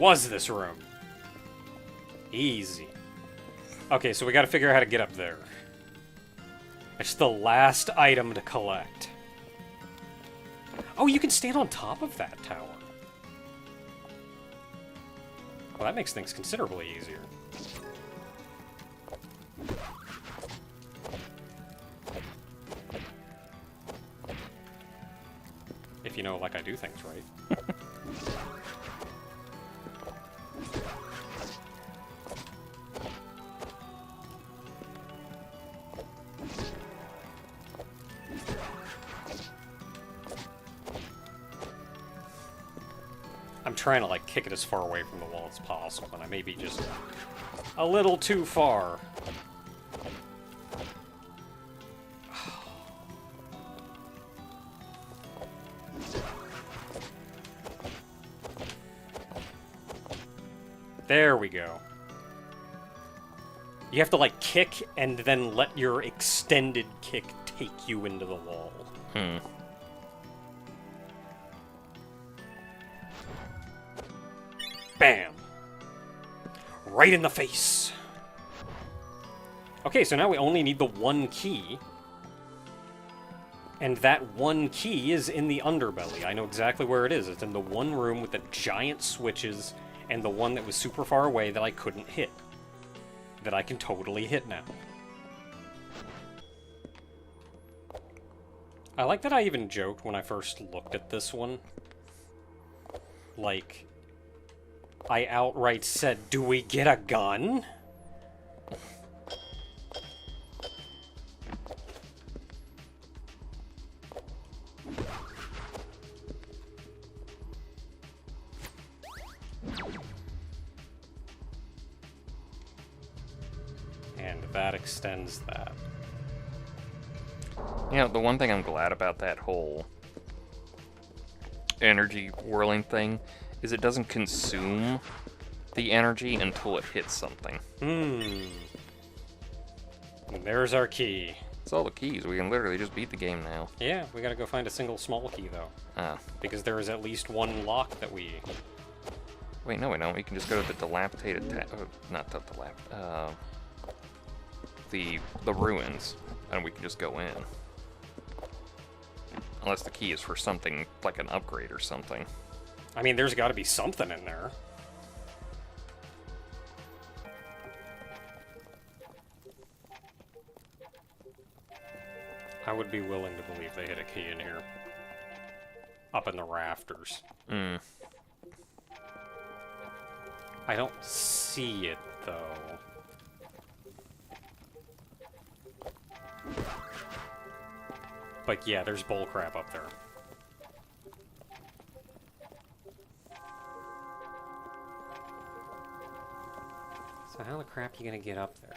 was this room. Easy. Okay, so we gotta figure out how to get up there. It's the last item to collect. Oh, you can stand on top of that tower. Well, that makes things considerably easier. If you know, like, I do things right. I'm trying to, like, kick it as far away from the wall as possible, and I may be just a little too far. There we go. You have to, like, kick and then let your extended kick take you into the wall. Bam! Right in the face! Okay, so now we only need the one key. And that one key is in the underbelly. I know exactly where it is. It's in the one room with the giant switches and the one that was super far away that I couldn't hit. That I can totally hit now. I like that I even joked when I first looked at this one. Like, I outright said, "Do we get a gun?" And that extends that. You know, the one thing I'm glad about that whole energy whirling thing is it doesn't consume the energy until it hits something. And there's our key. It's all the keys. We can literally just beat the game now. Yeah, we gotta go find a single small key, though. Ah. Because there is at least one lock that we... Wait, no, we don't. We can just go to the dilapidated... not the the ruins, and we can just go in. Unless the key is for something, like an upgrade or something. I mean, there's gotta be something in there. I would be willing to believe they hid a key in here. Up in the rafters. I don't see it, though. But yeah, there's bullcrap up there. So how the crap are you gonna get up there?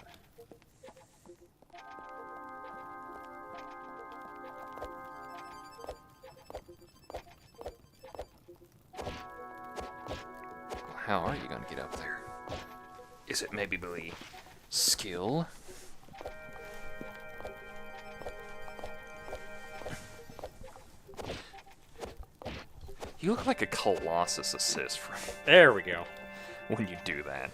How are you gonna get up there? Is it maybe skill? You look like a Colossus assist There we go. when you do that.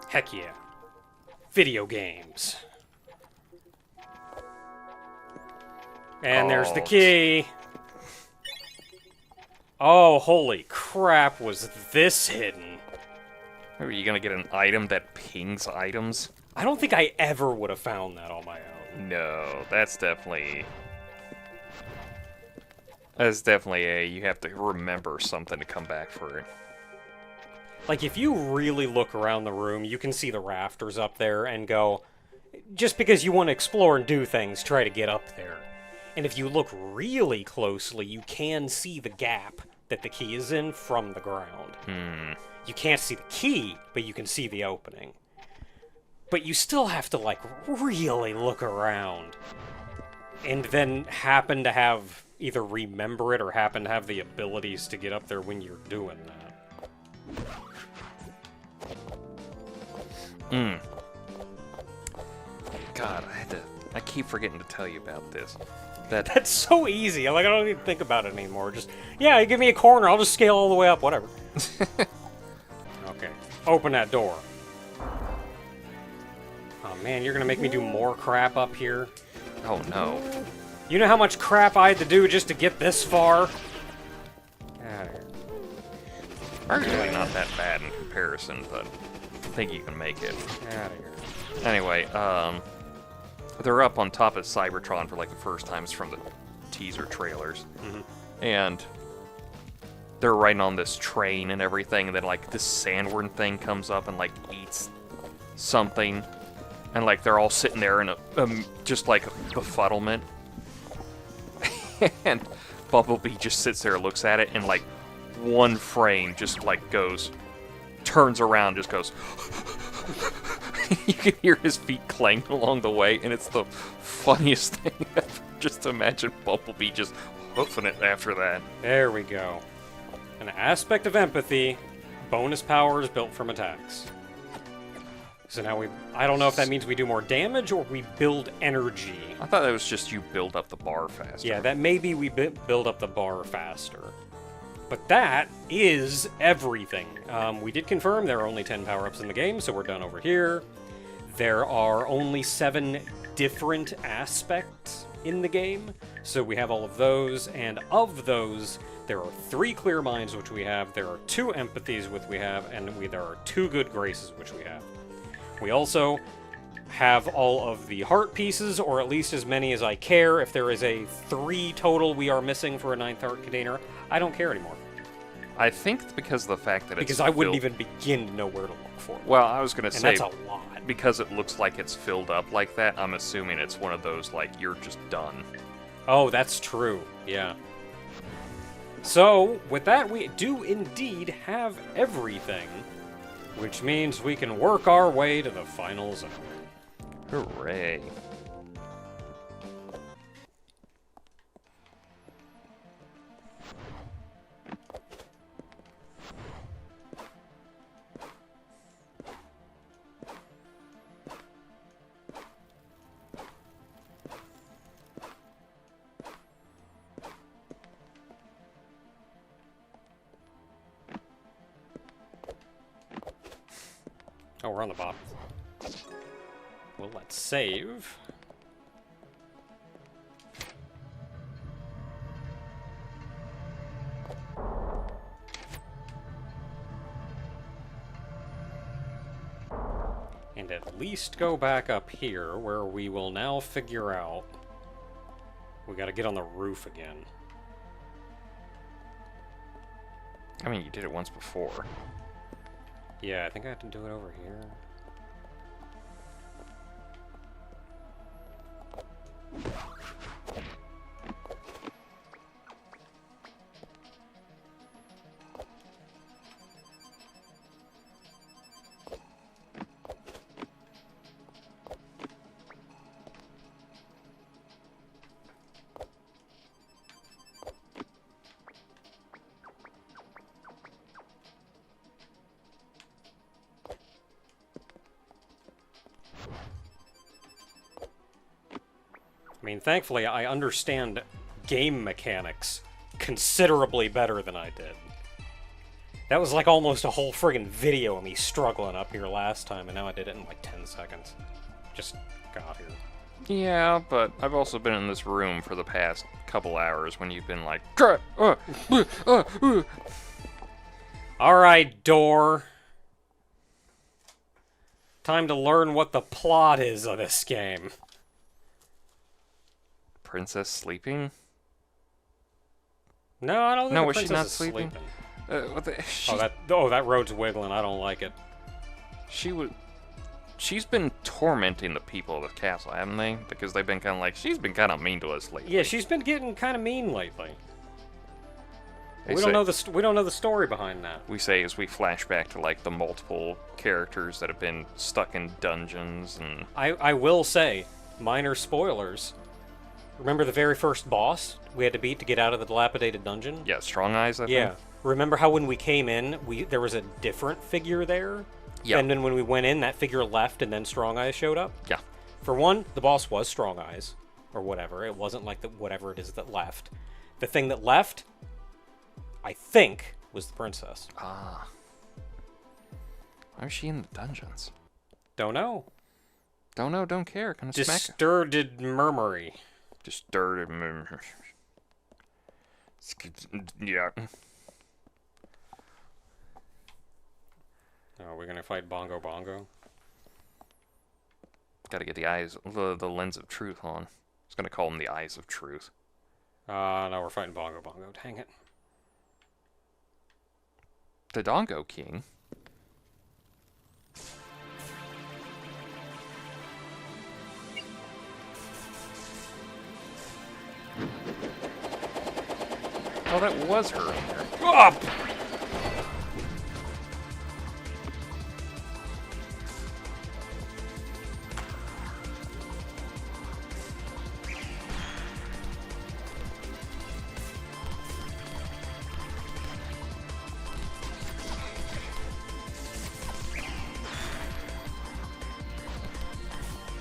Heck yeah. Video games. And there's the key. Oh, holy crap, was this hidden? Are you gonna get an item that pings items? I don't think I ever would have found that on my own. No, that's definitely... That's definitely you have to remember something to come back for it. Like, if you really look around the room, you can see the rafters up there and go, just because you want to explore and do things, try to get up there. And if you look really closely, you can see the gap that the key is in from the ground. You can't see the key, but you can see the opening. But you still have to, like, really look around. And then happen to have, either remember it or happen to have the abilities to get up there when you're doing that. God, I keep forgetting to tell you about this. That's so easy. Like, I don't even think about it anymore. Just, yeah, you give me a corner, I'll just scale all the way up, whatever. Okay, open that door. Oh man, you're gonna make me do more crap up here? Oh no. You know how much crap I had to do just to get this far? Arguably not that bad in comparison, but I think you can make it. Out of here. Anyway, they're up on top of Cybertron for like the first times from the teaser trailers. And they're riding on this train and everything, and then like this sandworm thing comes up and like eats something. And like they're all sitting there in a just like a befuddlement. And Bumblebee just sits there, looks at it, and like one frame just like turns around, just goes. You can hear his feet clang along the way, and it's the funniest thing ever. Just imagine Bumblebee just hoofing it after that. There we go. An aspect of empathy, bonus powers built from attacks. So now I don't know if that means we do more damage or we build energy. I thought that was just you build up the bar faster. Yeah, that maybe we build up the bar faster. But that is everything. We did confirm there are only 10 power-ups in the game, so we're done over here. There are only 7 different aspects in the game, so we have all of those, and of those, there are 3 clear minds, which we have, there are 2 empathies, which we have, and there are 2 good graces, which we have. We also have all of the heart pieces, or at least as many as I care. If there is a 3 total we are missing for a 9th heart container, I don't care anymore. I think it's because of the fact that because I wouldn't even begin to know where to look for it. Well, I was going to say... And that's a lot. Because it looks like it's filled up like that, I'm assuming it's one of those, like, you're just done. Oh, that's true. Yeah. So, with that, we do indeed have everything. Which means we can work our way to the final zone. Hooray. Oh, we're on the bottom. Well, let's save. And at least go back up here, where we will now figure out... We gotta get on the roof again. I mean, you did it once before. Yeah, I think I have to do it over here. I mean, thankfully, I understand game mechanics considerably better than I did. That was like almost a whole friggin' video of me struggling up here last time, and now I did it in like 10 seconds. Just got here. Yeah, but I've also been in this room for the past couple hours when you've been like... Alright, door. Time to learn what the plot is of this game. Princess sleeping? No, I don't think No, the was she princess not is sleeping? That road's wiggling. I don't like it. She's been tormenting the people of the castle, haven't they? Because they've been kind of like, she's been kind of mean to us lately. Yeah, she's been getting kind of mean lately. We say- don't know the story behind that. We say as we flash back to like the multiple characters that have been stuck in dungeons and I will say, minor spoilers. Remember the very first boss we had to beat to get out of the dilapidated dungeon? yeah, Strong Eyes. I think. Yeah. Remember how when we came in, there was a different figure there? Yeah. And then when we went in, that figure left and then Strong Eyes showed up? Yeah. For one, the boss was Strong Eyes, or whatever. It wasn't like whatever it is that left. The thing that left, I think, was the princess. Ah. Why is she in the dungeons? Don't know. Don't know, don't care. Kind of smack. Disturbed murmury. Disturbed. Yeah. Oh, we're gonna fight Bongo Bongo? Got to get the lens of truth on. I was gonna call them the eyes of truth. No, we're fighting Bongo Bongo. Dang it. The Dongo King. Oh, that was her in there. Up!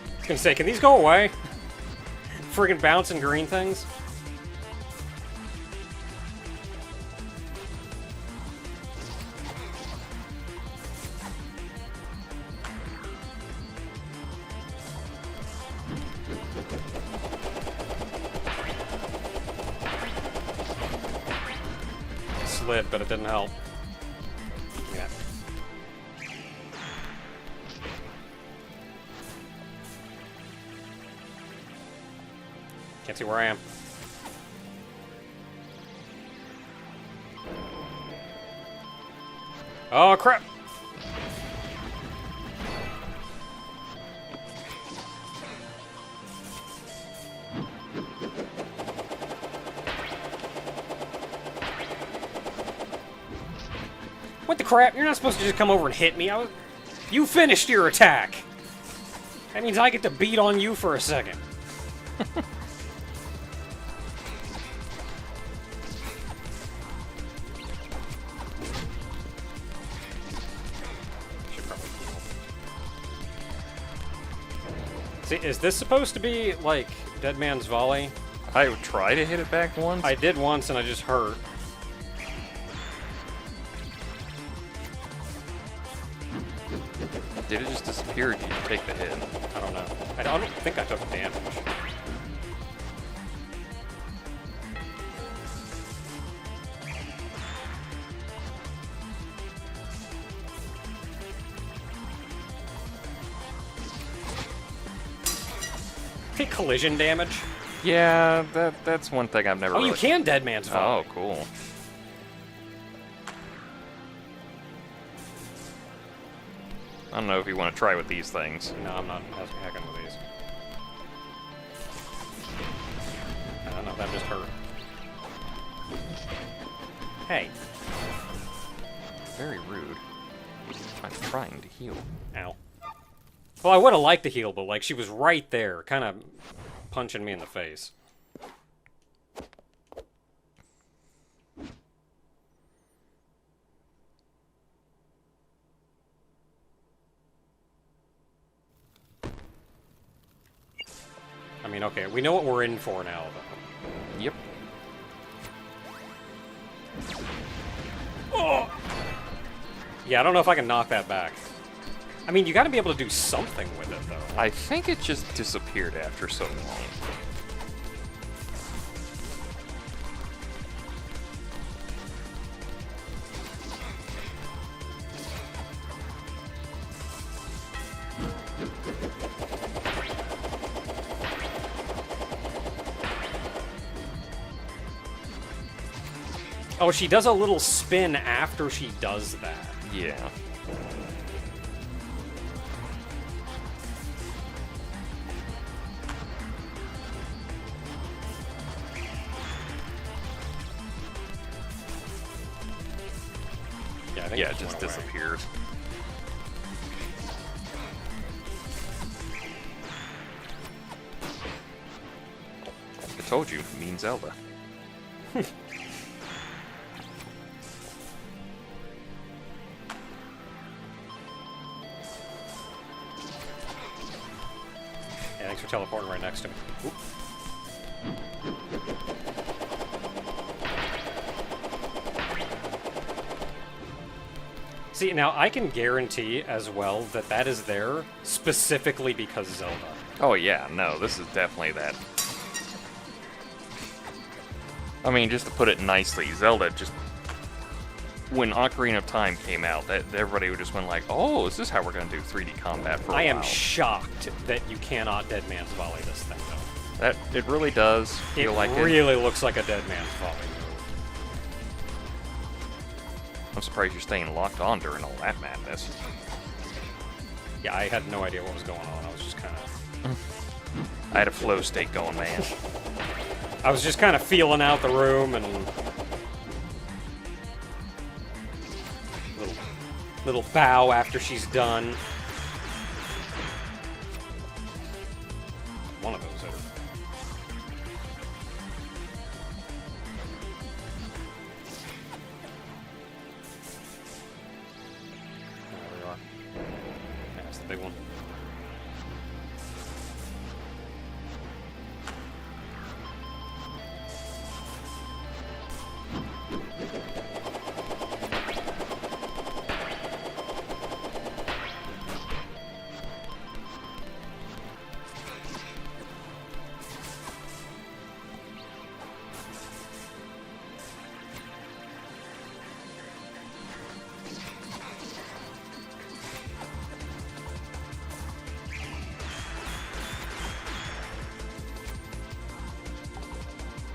I was gonna say, can these go away? Friggin' bouncing green things. Slid, but it didn't help. Yeah. Can't see where I am. Oh, crap! What the crap? You're not supposed to just come over and hit me. You finished your attack! That means I get to beat on you for a second. See, is this supposed to be, like, Dead Man's Volley? I would try to hit it back once. I did once and I just hurt. Did it just disappear or did you take the hit? I don't know. I don't think I took damage. Take collision damage. Yeah, that's one thing I've never Oh, really... you can Dead Man's Volley. Oh, cool. I don't know if you want to try with these things. No, I'm not hacking with these. I don't know, that just hurt. Hey. Very rude. I'm trying to heal. Ow. Well, I would have liked to heal, but, like, she was right there, kind of punching me in the face. I mean, okay, we know what we're in for now, though. Yep. Oh! Yeah, I don't know if I can knock that back. I mean, you gotta be able to do something with it, though. I think it just disappeared after so long. Oh, she does a little spin after she does that. Yeah. Yeah, I think Yeah, it just went away. disappears. I told you, mean Zelda. Yeah, thanks for teleporting right next to me. Oop. See, now I can guarantee as well that that is there specifically because Zelda. Oh yeah, no, this is definitely that. I mean, just to put it nicely, Zelda just... When Ocarina of Time came out, that everybody just went like, oh, is this how we're going to do 3D combat for a while? I am shocked that you cannot Dead Man's Volley this thing, though. That, it really does feel like It really looks like a Dead Man's Volley move. I'm surprised you're staying locked on during all that madness. Yeah, I had no idea what was going on. I was just kind of... I had a flow state going, man. I was just kind of feeling out the room and... Little bow after she's done. One of those hit her. There we are. Yeah, that's the big one.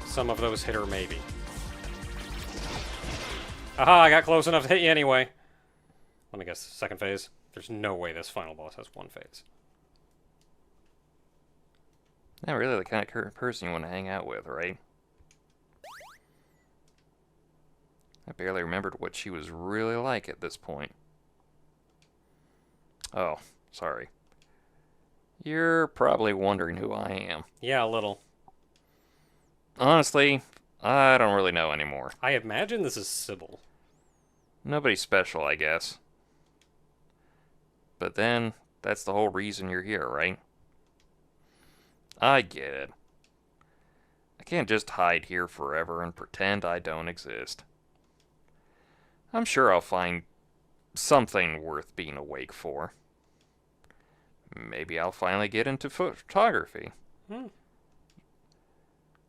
Some of those hit her, maybe. Aha, I got close enough to hit you anyway. Let me guess, second phase? There's no way this final boss has one phase. Not really the kind of person you want to hang out with, right? I barely remembered what she was really like at this point. Oh, sorry. You're probably wondering who I am. Yeah, a little. Honestly, I don't really know anymore. I imagine this is Sybil. Nobody special, I guess. But then, that's the whole reason you're here, right? I get it. I can't just hide here forever and pretend I don't exist. I'm sure I'll find something worth being awake for. Maybe I'll finally get into photography.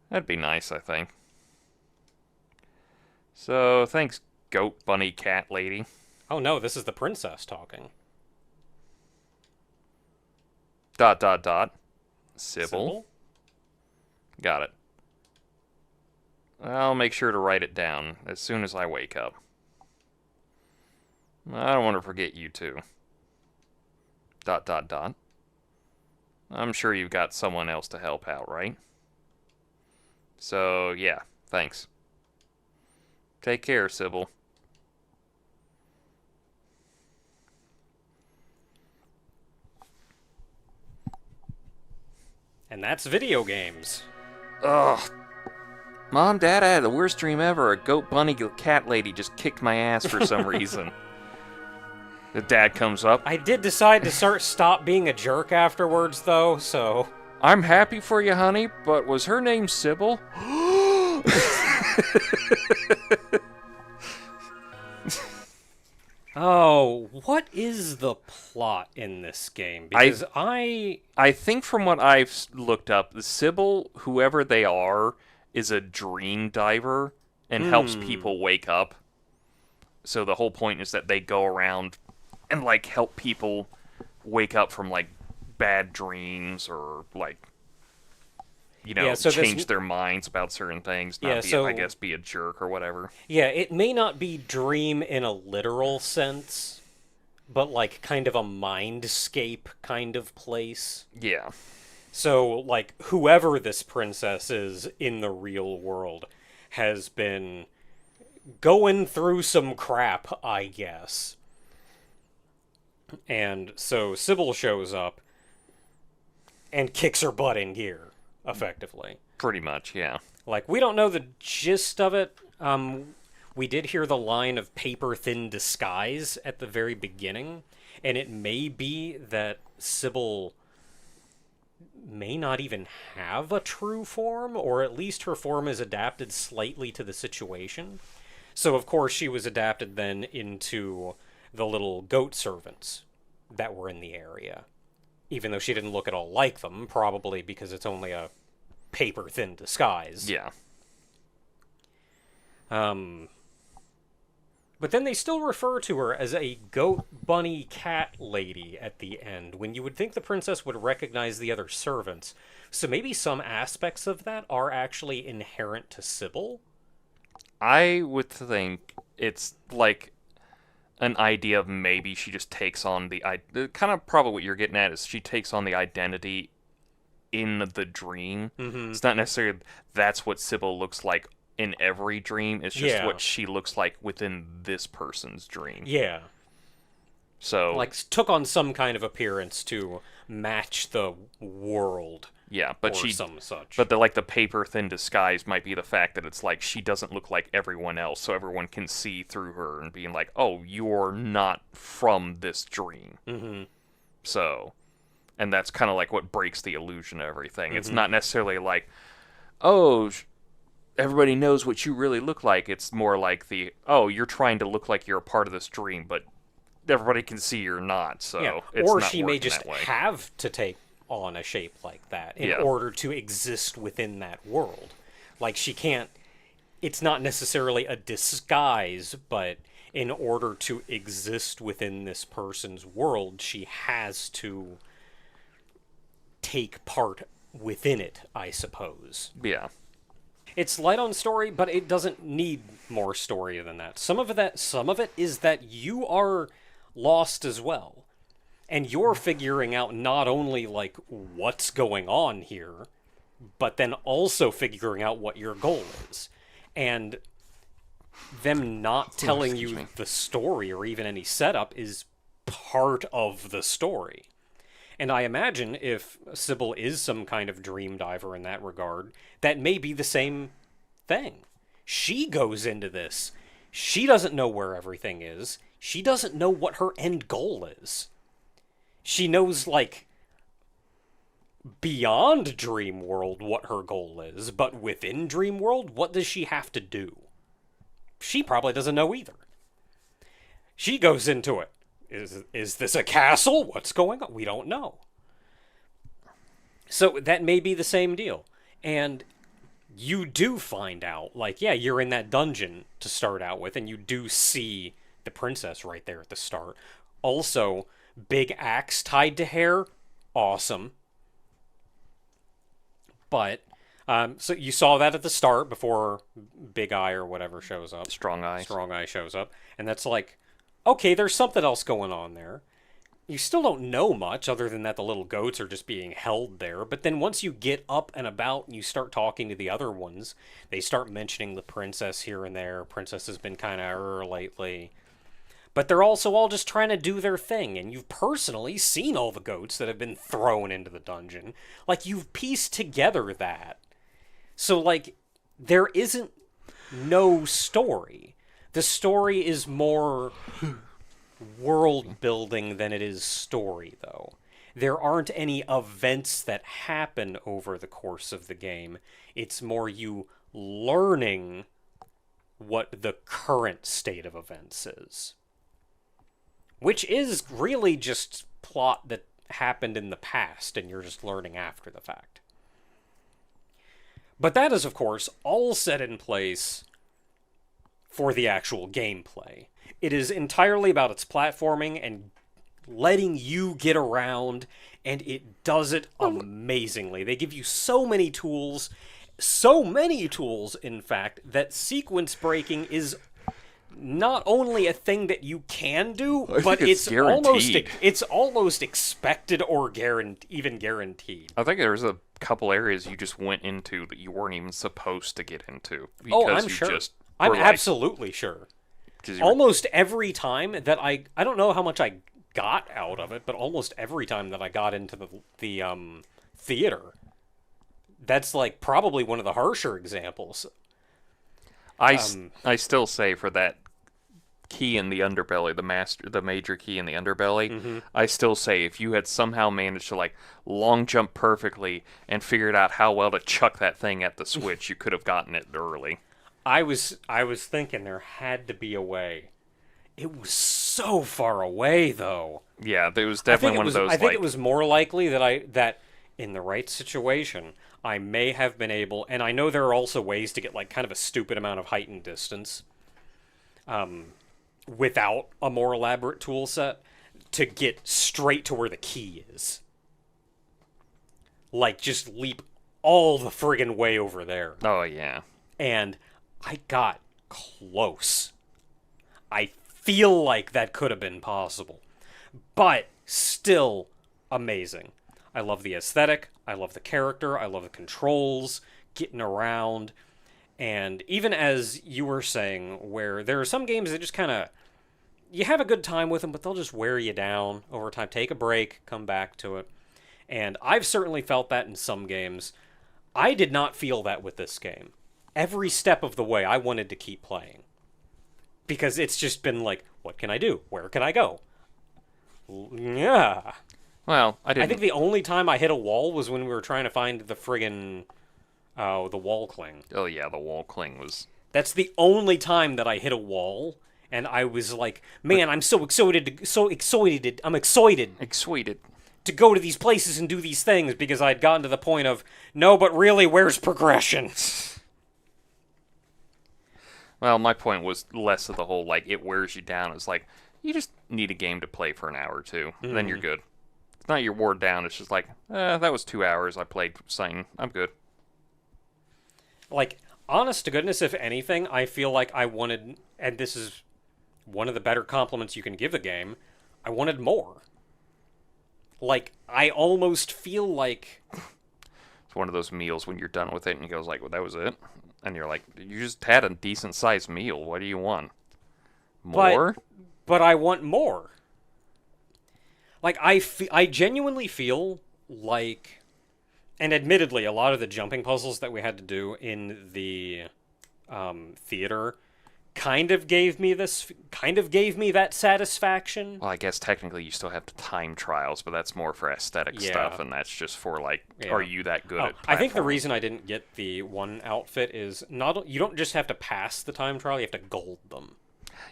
That'd be nice, I think. So, thanks, goat, bunny, cat lady. Oh no, this is the princess talking. ... Sybil? Got it. I'll make sure to write it down as soon as I wake up. I don't want to forget you too. ... I'm sure you've got someone else to help out, right? So, yeah, thanks. Take care, Sybil. And that's video games. Ugh. Mom, Dad, I had the worst dream ever. A goat, bunny, cat lady just kicked my ass for some reason. The dad comes up. I did decide to stop being a jerk afterwards, though, so... I'm happy for you, honey, but was her name Sybil? Oh, what is the plot in this game? Because I think from what I've looked up, the Sybil, whoever they are, is a dream diver and helps people wake up. So the whole point is that they go around and, like, help people wake up from, like, bad dreams or, like... Yeah, so change their minds about certain things, not Yeah, be, so- I guess, be a jerk or whatever. Yeah, it may not be dream in a literal sense, but like kind of a mindscape kind of place. Yeah. So, like, whoever this princess is in the real world has been going through some crap, I guess. And so Sybil shows up and kicks her butt in gear, effectively. Pretty much, yeah. Like, we don't know the gist of it. We did hear the line of paper-thin disguise at the very beginning, and it may be that Sybil may not even have a true form, or at least her form is adapted slightly to the situation. So, of course, she was adapted then into the little goat servants that were in the area. Even though she didn't look at all like them, probably because it's only a paper-thin disguise. Yeah. But then they still refer to her as a goat bunny cat lady at the end, when you would think the princess would recognize the other servants. So maybe some aspects of that are actually inherent to Sybil? I would think it's like an idea of maybe she just takes on the kind of probably what you're getting at is she takes on the identity in the dream. Mm-hmm. It's not necessarily that's what Sybil looks like in every dream. It's just Yeah. what she looks like within this person's dream. Yeah. So Like, took on some kind of appearance to match the world, yeah, but or she some such. but the paper thin disguise might be the fact that it's like she doesn't look like everyone else, so everyone can see through her and being like, "Oh, you're not from this dream." Mm-hmm. So, and that's kind of like what breaks the illusion of everything. Mm-hmm. It's not necessarily like, "Oh, everybody knows what you really look like." It's more like "Oh, you're trying to look like you're a part of this dream, but everybody can see you're not." So, Yeah. it's Or not she may working just that way. have to take on a shape like that in Yeah. order to exist within that world. Like, she can't... It's not necessarily a disguise, but in order to exist within this person's world, she has to take part within it, I suppose. Yeah. It's light on story, but it doesn't need more story than that. Some of it is that you are lost as well. And you're figuring out not only, like, what's going on here, but then also figuring out what your goal is. And them not telling excuse you me. the story or even any setup is part of the story. And I imagine if Sybil is some kind of dream diver in that regard, that may be the same thing. She goes into this. She doesn't know where everything is. She doesn't know what her end goal is. She knows, like, beyond Dream World what her goal is, but within Dream World, what does she have to do? She probably doesn't know either. She goes into it. Is this a castle? What's going on? We don't know. So that may be the same deal. And you do find out, like, yeah, you're in that dungeon to start out with, and you do see the princess right there at the start. Also, big axe tied to hair, awesome. But, so you saw that at the start before Big Eye or whatever shows up. Strong Eye. Strong Eye shows up. And that's like, okay, there's something else going on there. You still don't know much other than that the little goats are just being held there. But then once you get up and about and you start talking to the other ones, they start mentioning the princess here and there. Princess has been kind of lately. But they're also all just trying to do their thing, and you've personally seen all the goats that have been thrown into the dungeon. Like, you've pieced together that. So, like, there isn't no story. The story is more world building than it is story, though. There aren't any events that happen over the course of the game. It's more you learning what the current state of events is. Which is really just plot that happened in the past, and you're just learning after the fact. But that is, of course, all set in place for the actual gameplay. It is entirely about its platforming and letting you get around and it does it amazingly. They give you so many tools, in fact, that sequence breaking is not only a thing that you can do, but it's almost expected or even guaranteed. I think there's a couple areas you just went into that you weren't even supposed to get into. I'm sure. I'm absolutely sure. Almost every time that I don't know how much I got out of it, but almost every time that I got into the theater, that's like probably one of the harsher examples. I still say for that key in the underbelly, the major key in the underbelly, I still say if you had somehow managed to like long jump perfectly and figured out how well to chuck that thing at the switch, you could have gotten it early. I was thinking there had to be a way. It was so far away though. Yeah, there was definitely one of those. I think it was more likely that in the right situation I may have been able, and I know there are also ways to get like kind of a stupid amount of height and distance. Without a more elaborate tool set, to get straight to where the key is. Like, just leap all the friggin' way over there. Oh, yeah. And I got close. I feel like that could have been possible. But still amazing. I love the aesthetic. I love the character. I love the controls. Getting around. And even as you were saying, where there are some games that just kind of, you have a good time with them, but they'll just wear you down over time. Take a break, come back to it. And I've certainly felt that in some games. I did not feel that with this game. Every step of the way, I wanted to keep playing. Because it's just been like, what can I do? Where can I go? Yeah. Well, I think the only time I hit a wall was when we were trying to find the friggin'... the wall cling. Oh yeah, the wall cling was... That's the only time that I hit a wall, and I was like, man, I'm so excited. I'm excited to go to these places and do these things, because I'd gotten to the point of, no, but really, where's progression? Well, my point was less of the whole, like, it wears you down. It's like, you just need a game to play for an hour or two, then you're good. It's not you're worn down, it's just like, that was 2 hours I played something, I'm good. Like, honest to goodness, if anything, I feel like I wanted, and this is one of the better compliments you can give the game, I wanted more. Like, I almost feel like... It's one of those meals when you're done with it and you goes like, well, that was it? And you're like, you just had a decent-sized meal. What do you want? More? But I want more. Like, I genuinely feel like... And admittedly, a lot of the jumping puzzles that we had to do in the theater kind of gave me that satisfaction. Well, I guess technically you still have the time trials, but that's more for aesthetic stuff, and that's just for, like, are you that good at platforming? I think the reason I didn't get the one outfit is you don't just have to pass the time trial, you have to gold them.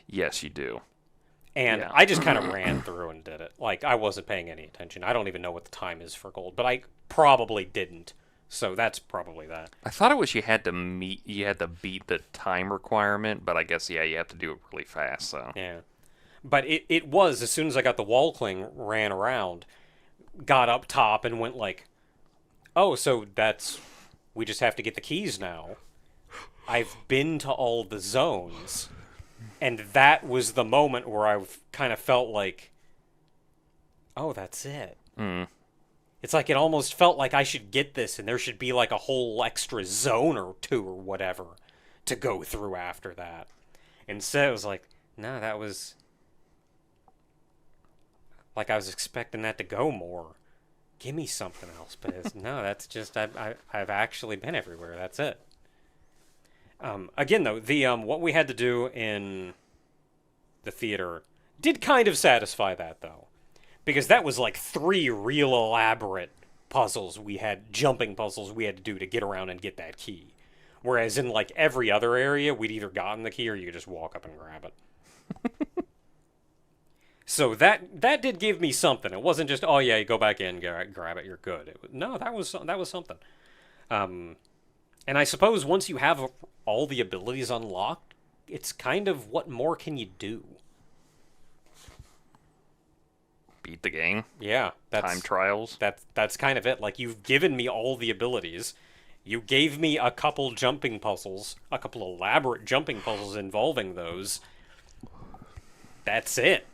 Yes, you do. And I just kind of ran through and did it. Like, I wasn't paying any attention. I don't even know what the time is for gold, but I probably didn't. So that's probably that. I thought it was you had to beat the time requirement, but I guess, you have to do it really fast, so. Yeah. But it was, as soon as I got the wall cling, ran around, got up top and went like, oh, so we just have to get the keys now. I've been to all the zones. And that was the moment where I kind of felt like, oh, that's it. Mm. It's like it almost felt like I should get this and there should be like a whole extra zone or two or whatever to go through after that. Instead, it was like, no, that was... Like I was expecting that to go more. Give me something else. But no, that's just, I've actually been everywhere. That's it. Again, though, the what we had to do in the theater did kind of satisfy that, though. Because that was like 3 real elaborate jumping puzzles we had to do to get around and get that key. Whereas in like every other area, we'd either gotten the key or you could just walk up and grab it. So that did give me something. It wasn't just, oh yeah, you go back in, grab it, you're good. No, that was something. And I suppose once you have all the abilities unlocked, it's kind of what more can you do? beat the game. Yeah, Time trials. That's kind of it. Like, you've given me all the abilities. You gave me a couple jumping puzzles, a couple elaborate jumping puzzles involving those. That's it.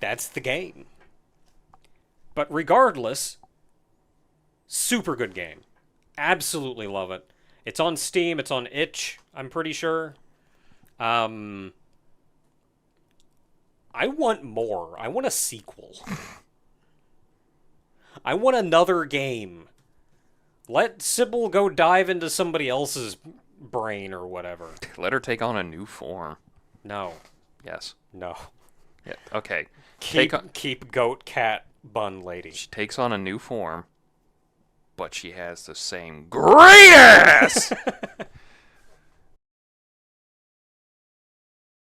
That's the game. But regardless, super good game. Absolutely love it. It's on Steam, it's on itch, I'm pretty sure. I want more. I want a sequel. I want another game. Let Sybil go dive into somebody else's brain or whatever. Let her take on a new form. No. Yes. No. Yeah. Okay. Keep goat cat bun lady. She takes on a new form, but she has the same great ass.